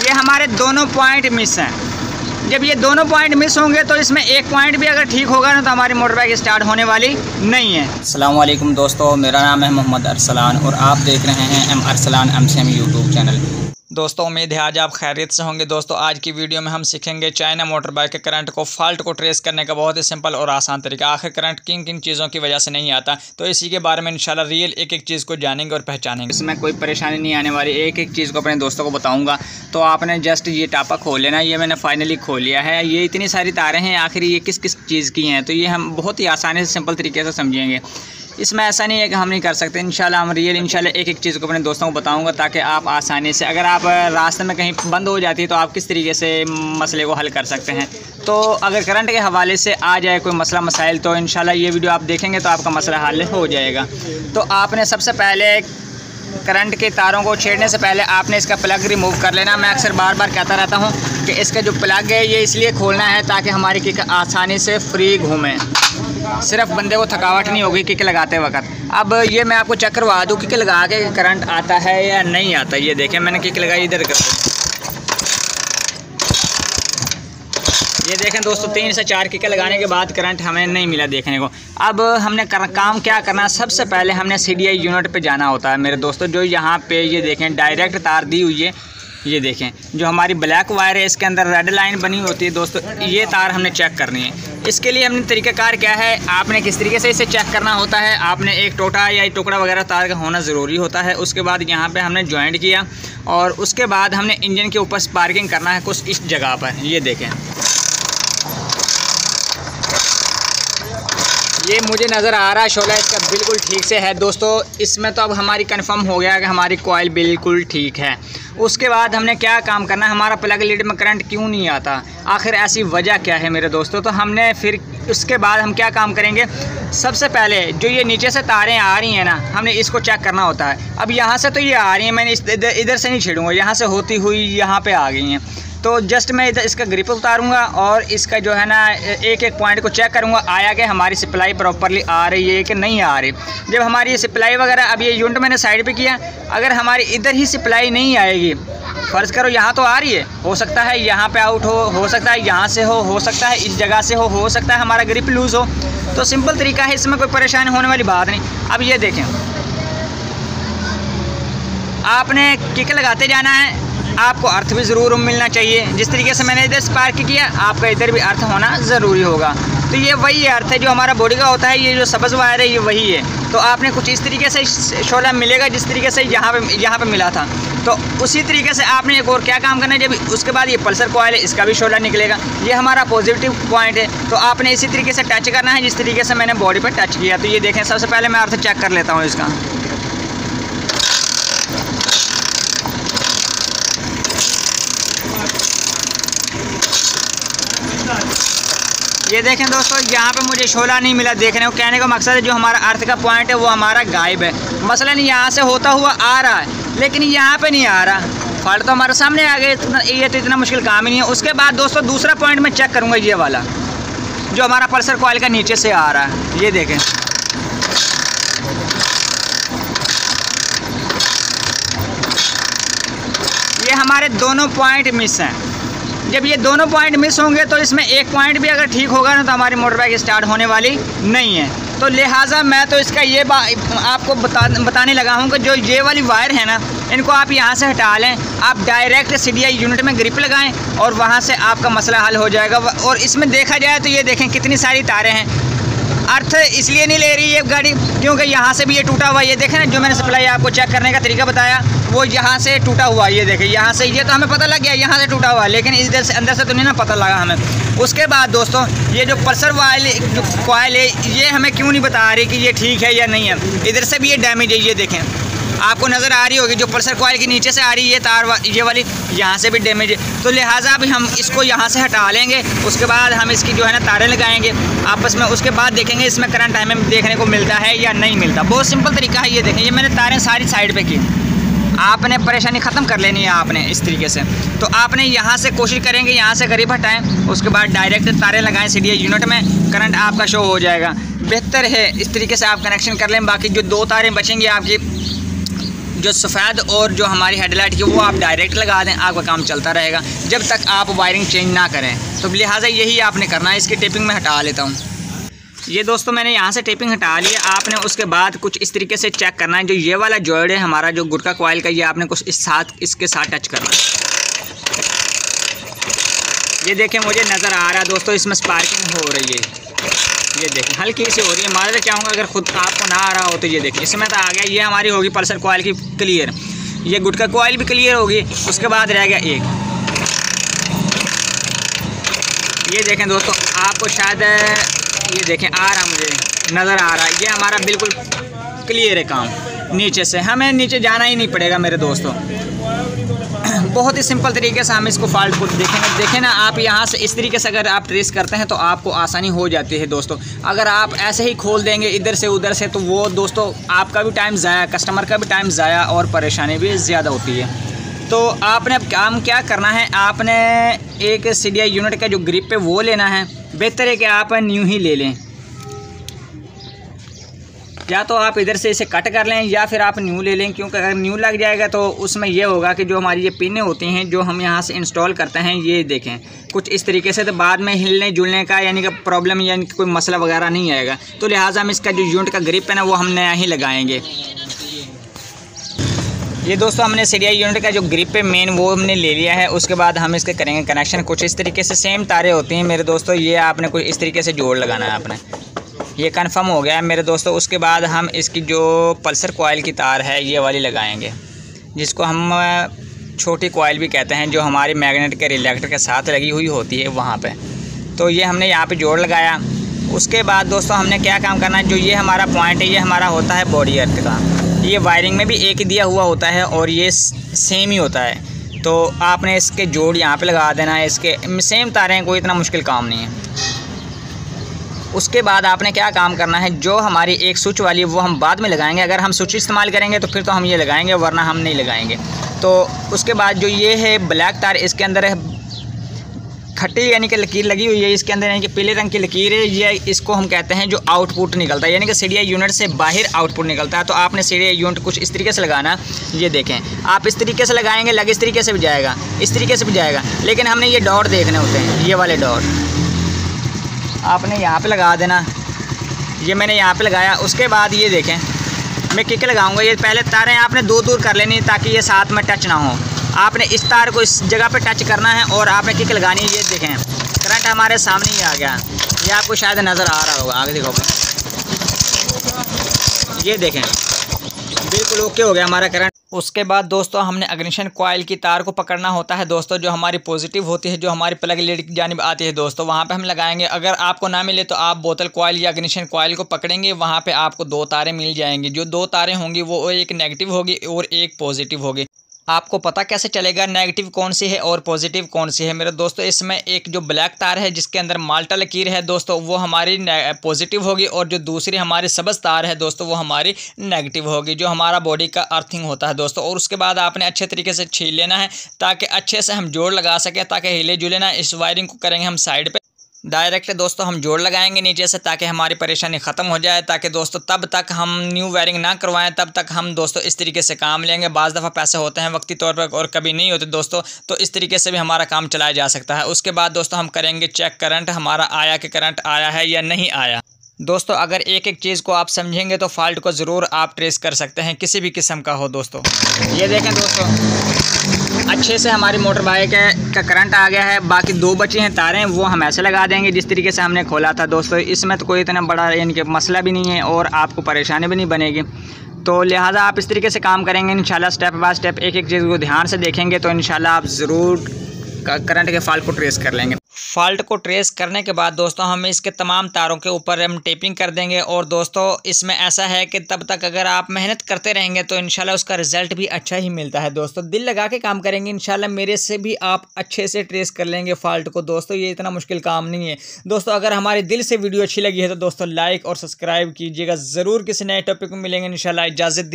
ये हमारे दोनों पॉइंट मिस हैं। जब ये दोनों पॉइंट मिस होंगे तो इसमें एक पॉइंट भी अगर ठीक होगा ना तो हमारी मोटर बाइक स्टार्ट होने वाली नहीं है। अस्सलाम वालेकुम दोस्तों, मेरा नाम है मोहम्मद अरसलान और आप देख रहे हैं M Arsalan MCM YouTube channel. दोस्तों उम्मीद है आज आप खैरियत से होंगे। दोस्तों आज की वीडियो में हम सीखेंगे चाइना मोटर बाइक के करंट को फॉल्ट को ट्रेस करने का बहुत ही सिंपल और आसान तरीका। आखिर करंट किन किन चीज़ों की वजह से नहीं आता, तो इसी के बारे में इंशाल्लाह रियल एक एक चीज़ को जानेंगे और पहचानेंगे। इसमें कोई परेशानी नहीं आने वाली, एक एक चीज़ को अपने दोस्तों को बताऊँगा। तो आपने जस्ट ये टापा खोल लेना। ये मैंने फाइनली खोल लिया है। ये इतनी सारी तारें हैं, आखिर ये किस किस चीज़ की हैं, तो ये हम बहुत ही आसानी से सिंपल तरीके से समझेंगे। इसमें ऐसा नहीं है कि हम नहीं कर सकते। इंशाल्लाह हम रियल इंशाल्लाह एक एक चीज़ को अपने दोस्तों को बताऊंगा ताकि आप आसानी से, अगर आप रास्ते में कहीं बंद हो जाती है तो आप किस तरीके से मसले को हल कर सकते हैं। तो अगर करंट के हवाले से आ जाए कोई मसला मसाइल तो इंशाल्लाह ये वीडियो आप देखेंगे तो आपका मसला हल हो जाएगा। तो आपने सबसे पहले करंट के तारों को छेड़ने से पहले आपने इसका प्लग रिमूव कर लेना। मैं अक्सर बार बार कहता रहता हूँ कि इसका जो प्लग है ये इसलिए खोलना है ताकि हमारी किक आसानी से फ्री घूमे, सिर्फ बंदे को थकावट नहीं होगी किक लगाते वक्त। अब ये मैं आपको चेक करवा दूँ किक लगा के करंट आता है या नहीं आता। ये देखें मैंने किक लगाई, इधर कर, ये देखें दोस्तों 3 से 4 किक लगाने के बाद करंट हमें नहीं मिला देखने को। अब हमने काम क्या करना, सबसे पहले हमने CDI यूनिट पे जाना होता है मेरे दोस्तों। जो यहाँ पे ये देखें डायरेक्ट तार दी हुई है, ये देखें जो हमारी ब्लैक वायर है इसके अंदर रेड लाइन बनी होती है दोस्तों, ये तार हमने चेक करनी है। इसके लिए हमने तरीक़ाकार क्या है, आपने किस तरीके से इसे चेक करना होता है। आपने एक टोटा या टुकड़ा वगैरह तार का होना ज़रूरी होता है। उसके बाद यहाँ पे हमने जॉइंट किया और उसके बाद हमने इंजन के ऊपर स्पार्किंग करना है कुछ इस जगह पर। ये देखें ये मुझे नज़र आ रहा है शोला इसका बिल्कुल ठीक से है दोस्तों। इसमें तो अब हमारी कंफर्म हो गया कि हमारी कॉइल बिल्कुल ठीक है। उसके बाद हमने क्या काम करना है, हमारा प्लग लीड में करंट क्यों नहीं आता, आखिर ऐसी वजह क्या है मेरे दोस्तों। तो हमने फिर उसके बाद हम क्या काम करेंगे, सबसे पहले जो ये नीचे से तारें आ रही हैं ना, हमने इसको चेक करना होता है। अब यहाँ से तो ये आ रही हैं, मैंने इधर से नहीं छेड़ूँगा, यहाँ से होती हुई यहाँ पर आ गई हैं। तो जस्ट मैं इधर इसका ग्रिप उतारूंगा और इसका जो है ना एक एक पॉइंट को चेक करूंगा आया कि हमारी सप्लाई प्रॉपरली आ रही है कि नहीं आ रही। जब हमारी ये सप्लाई वगैरह, अब ये यूनिट मैंने साइड पे किया, अगर हमारी इधर ही सप्लाई नहीं आएगी, फ़र्ज़ करो यहाँ तो आ रही है, हो सकता है यहाँ पे आउट हो सकता है यहाँ से हो सकता है इस जगह से हो सकता है हमारा ग्रिप लूज़ हो। तो सिंपल तरीका है, इसमें कोई परेशानी होने वाली बात नहीं। अब ये देखें आपने किक लगाते जाना है, आपको अर्थ भी ज़रूर मिलना चाहिए। जिस तरीके से मैंने इधर स्पार्क किया आपका इधर भी अर्थ होना ज़रूरी होगा। तो ये वही अर्थ है जो हमारा बॉडी का होता है, ये जो सब्ज़ वायर है ये वही है। तो आपने कुछ इस तरीके से शोला मिलेगा जिस तरीके से यहाँ पे मिला था। तो उसी तरीके से आपने एक और क्या काम करना है, जब उसके बाद ये पल्सर कॉइल है इसका भी शोला निकलेगा, ये हमारा पॉजिटिव पॉइंट है। तो आपने इसी तरीके से टच करना है जिस तरीके से मैंने बॉडी पर टच किया। तो ये देखें सबसे पहले मैं अर्थ चेक कर लेता हूँ इसका। ये देखें दोस्तों यहाँ पे मुझे शोला नहीं मिला देखने को। कहने का मकसद है जो हमारा अर्थ का पॉइंट है वो हमारा गायब है। मसलन यहाँ से होता हुआ आ रहा है लेकिन यहाँ पे नहीं आ रहा, फॉल्ट तो हमारे सामने आ गए। ये तो इतना मुश्किल काम ही नहीं है। उसके बाद दोस्तों दूसरा पॉइंट मैं चेक करूँगा, ये वाला जो हमारा पल्सर कॉइल का नीचे से आ रहा है। ये देखें ये हमारे दोनों पॉइंट मिस हैं। जब ये दोनों पॉइंट मिस होंगे तो इसमें एक पॉइंट भी अगर ठीक होगा ना तो हमारी मोटर बाइक स्टार्ट होने वाली नहीं है। तो लिहाजा मैं तो इसका ये आपको बताने लगा हूँ कि जो ये वाली वायर है ना, इनको आप यहाँ से हटा लें, आप डायरेक्ट CDI यूनिट में ग्रिप लगाएं और वहाँ से आपका मसला हल हो जाएगा। और इसमें देखा जाए तो ये देखें कितनी सारी तारें हैं। अर्थ इसलिए नहीं ले रही है गाड़ी क्योंकि यहाँ से भी ये टूटा हुआ, ये देखें ना जो मैंने सप्लाई आपको चेक करने का तरीका बताया वो यहाँ से टूटा हुआ। ये देखें यहाँ से, ये तो हमें पता लग गया यहाँ से टूटा हुआ, लेकिन इधर से अंदर से तो नहीं ना पता लगा हमें। उसके बाद दोस्तों ये जो पल्सर वाले जो कॉइल है ये हमें क्यों नहीं बता रही कि ये ठीक है या नहीं है। इधर से भी ये डैमेज है, ये देखें आपको नज़र आ रही होगी जो पल्सर कॉइल के नीचे से आ रही है तार ये वाली, यहाँ से भी डैमेज है। तो लिहाजा अभी हम इसको यहाँ से हटा लेंगे, उसके बाद हम इसकी जो है ना तारें लगाएंगे आपस में। उसके बाद देखेंगे इसमें करंट हमें देखने को मिलता है या नहीं मिलता। बहुत सिंपल तरीका है। ये देखें ये मैंने तारें सारी साइड पे की, आपने परेशानी ख़त्म कर लेनी है आपने इस तरीके से। तो आपने यहाँ से कोशिश करेंगे यहाँ से करीब हटाएँ, उसके बाद डायरेक्ट तारें लगाएँ CDI यूनिट में, करंट आपका शो हो जाएगा। बेहतर है इस तरीके से आप कनेक्शन कर लें। बाकी जो 2 तारें बचेंगी आपकी जो सफ़ेद और जो हमारी हेडलाइट की वो आप डायरेक्ट लगा दें, आपका काम चलता रहेगा जब तक आप वायरिंग चेंज ना करें। तो लिहाजा यही आपने करना है। इसकी टेपिंग में हटा लेता हूँ। ये दोस्तों मैंने यहाँ से टेपिंग हटा ली है। आपने उसके बाद कुछ इस तरीके से चेक करना है। जो ये वाला जॉइंट है हमारा जो गुटका कॉइल का, ये आपने कुछ इसके साथ टच करना है। ये देखें मुझे नज़र आ रहा है दोस्तों इसमें स्पार्किंग हो रही है। ये देखें हल्की सी हो रही है। माजरत चाहूँगा अगर खुद आपको ना आ रहा हो तो ये देखिए इसमें तो आ गया। ये हमारी होगी पल्सर कॉइल की क्लियर, ये गुटका कॉइल भी क्लियर होगी। उसके बाद रह गया एक, ये देखें दोस्तों आपको शायद ये देखें आ रहा, मुझे नज़र आ रहा है। ये हमारा बिल्कुल क्लियर है काम। नीचे से हमें नीचे जाना ही नहीं पड़ेगा मेरे दोस्तों। बहुत ही सिंपल तरीके से हम इसको फॉल्ट को देखेंगे। देखें ना आप यहाँ से इस तरीके से अगर आप ट्रेस करते हैं तो आपको आसानी हो जाती है दोस्तों। अगर आप ऐसे ही खोल देंगे इधर से उधर से तो वो दोस्तों आपका भी टाइम ज़ाया, कस्टमर का भी टाइम ज़ाया और परेशानी भी ज़्यादा होती है। तो आपने अब काम क्या करना है, आपने एक CDI यूनिट का जो ग्रिप है वो लेना है। बेहतर है कि आप न्यू ही ले लें, या तो आप इधर से इसे कट कर लें या फिर आप न्यू ले लें, क्योंकि अगर न्यू लग जाएगा तो उसमें यह होगा कि जो हमारी ये पिनें होती हैं जो हम यहाँ से इंस्टॉल करते हैं, ये देखें कुछ इस तरीके से, तो बाद में हिलने जुलने का यानी कि प्रॉब्लम यानी कि कोई मसला वगैरह नहीं आएगा। तो लिहाजा हम इसका जो यूनिट का ग्रिप है ना वो हम नया ही लगाएंगे। ये दोस्तों हमने CDI यूनिट का जो ग्रिप है मेन वो हमने ले लिया है। उसके बाद हम इसके करेंगे कनेक्शन। कुछ इस तरीके से सेम तारें होती हैं मेरे दोस्तों, ये आपने कुछ इस तरीके से जोड़ लगाना है आपने। ये कंफर्म हो गया है मेरे दोस्तों। उसके बाद हम इसकी जो पल्सर कॉइल की तार है ये वाली लगाएंगे, जिसको हम छोटी कॉइल भी कहते हैं, जो हमारी मैग्नेट के रिलेक्टर के साथ लगी हुई होती है वहाँ पे। तो ये हमने यहाँ पे जोड़ लगाया। उसके बाद दोस्तों हमने क्या काम करना है, जो ये हमारा पॉइंट है ये हमारा होता है बॉडी अर्थ का। ये वायरिंग में भी एक ही दिया हुआ होता है और ये सेम ही होता है। तो आपने इसके जोड़ यहाँ पे लगा देना है। इसके सेम तारें हैं, कोई इतना मुश्किल काम नहीं है। उसके बाद आपने क्या काम करना है, जो हमारी एक स्विच वाली है वो हम बाद में लगाएंगे। अगर हम स्विच इस्तेमाल करेंगे तो फिर तो हम ये लगाएंगे, वरना हम नहीं लगाएंगे। तो उसके बाद जो ये है ब्लैक तार, इसके अंदर है खट्टी यानी कि लकीर लगी हुई है, इसके अंदर यानी कि पीले रंग की लकीर है। ये इसको हम कहते हैं जो आउटपुट निकलता है, यानी कि CDI यूनिट से बाहर आउटपुट निकलता है। तो आपने CDI यूनिट कुछ इस तरीके से लगाना। ये देखें आप इस तरीके से लगाएंगे, लग इस तरीके से भी जाएगा, इस तरीके से भी जाएगा, लेकिन हमने ये डॉट देखने होते हैं। ये वाले डॉट आपने यहाँ पे लगा देना। ये मैंने यहाँ पे लगाया। उसके बाद ये देखें मैं किक लगाऊंगा। ये पहले तारें आपने दूर कर लेनी ताकि ये साथ में टच ना हो। आपने इस तार को इस जगह पे टच करना है और आपने किक लगानी है। ये देखें करंट हमारे सामने ही आ गया, ये आपको शायद नज़र आ रहा होगा, आगे देखो। ये देखें बिल्कुल ओके हो गया हमारा करंट। उसके बाद दोस्तों हमने अग्निशन कॉइल की तार को पकड़ना होता है दोस्तों, जो हमारी पॉजिटिव होती है, जो हमारी प्लग लीड की जानिब आती है दोस्तों, वहाँ पे हम लगाएंगे। अगर आपको ना मिले तो आप बोतल कॉइल या अग्निशन कॉइल को पकड़ेंगे, वहाँ पे आपको 2 तारें मिल जाएंगी। जो 2 तारें होंगी वो एक नेगेटिव होगी और एक पॉजिटिव होगी। आपको पता कैसे चलेगा नेगेटिव कौन सी है और पॉजिटिव कौन सी है मेरे दोस्तों? इसमें एक जो ब्लैक तार है जिसके अंदर माल्टा लकीर है दोस्तों, वो हमारी पॉजिटिव होगी, और जो दूसरी हमारी सब्ज़ तार है दोस्तों वो हमारी नेगेटिव होगी, जो हमारा बॉडी का अर्थिंग होता है दोस्तों। और उसके बाद आपने अच्छे तरीके से छील लेना है ताकि अच्छे से हम जोड़ लगा सकें, ताकि हिले जुले ना। इस वायरिंग को करेंगे हम साइड पे डायरेक्ट दोस्तों, हम जोड़ लगाएंगे नीचे से ताकि हमारी परेशानी ख़त्म हो जाए, ताकि दोस्तों तब तक हम न्यू वायरिंग ना करवाएं, तब तक हम दोस्तों इस तरीके से काम लेंगे। बाज़ दफ़ा पैसे होते हैं वक्ती तौर पर और कभी नहीं होते दोस्तों, तो इस तरीके से भी हमारा काम चलाया जा सकता है। उसके बाद दोस्तों हम करेंगे चेक करंट हमारा आया कि करंट आया है या नहीं आया। दोस्तों अगर एक एक चीज़ को आप समझेंगे तो फॉल्ट को ज़रूर आप ट्रेस कर सकते हैं, किसी भी किस्म का हो दोस्तों। ये देखें दोस्तों अच्छे से हमारी मोटर बाइक का करंट आ गया है। बाकी 2 बची हैं तारें, वो हम ऐसे लगा देंगे जिस तरीके से हमने खोला था दोस्तों। इसमें तो कोई इतना बड़ा यानी कि मसला भी नहीं है और आपको परेशानी भी नहीं बनेगी। तो लिहाजा आप इस तरीके से काम करेंगे इंशाल्लाह, स्टेप बाय स्टेप एक एक चीज़ को ध्यान से देखेंगे तो इंशाल्लाह आप ज़रूर करंट के फॉल्ट को ट्रेस कर लेंगे। फॉल्ट को ट्रेस करने के बाद दोस्तों हम इसके तमाम तारों के ऊपर हम टेपिंग कर देंगे। और दोस्तों इसमें ऐसा है कि तब तक अगर आप मेहनत करते रहेंगे तो इंशाल्लाह उसका रिज़ल्ट भी अच्छा ही मिलता है दोस्तों। दिल लगा के काम करेंगे इंशाल्लाह मेरे से भी आप अच्छे से ट्रेस कर लेंगे फॉल्ट को दोस्तों। ये इतना मुश्किल काम नहीं है दोस्तों। अगर हमारे दिल से वीडियो अच्छी लगी है तो दोस्तों लाइक और सब्सक्राइब कीजिएगा ज़रूर। किसी नए टॉपिक में मिलेंगे इंशाल्लाह। इजाज़त दी।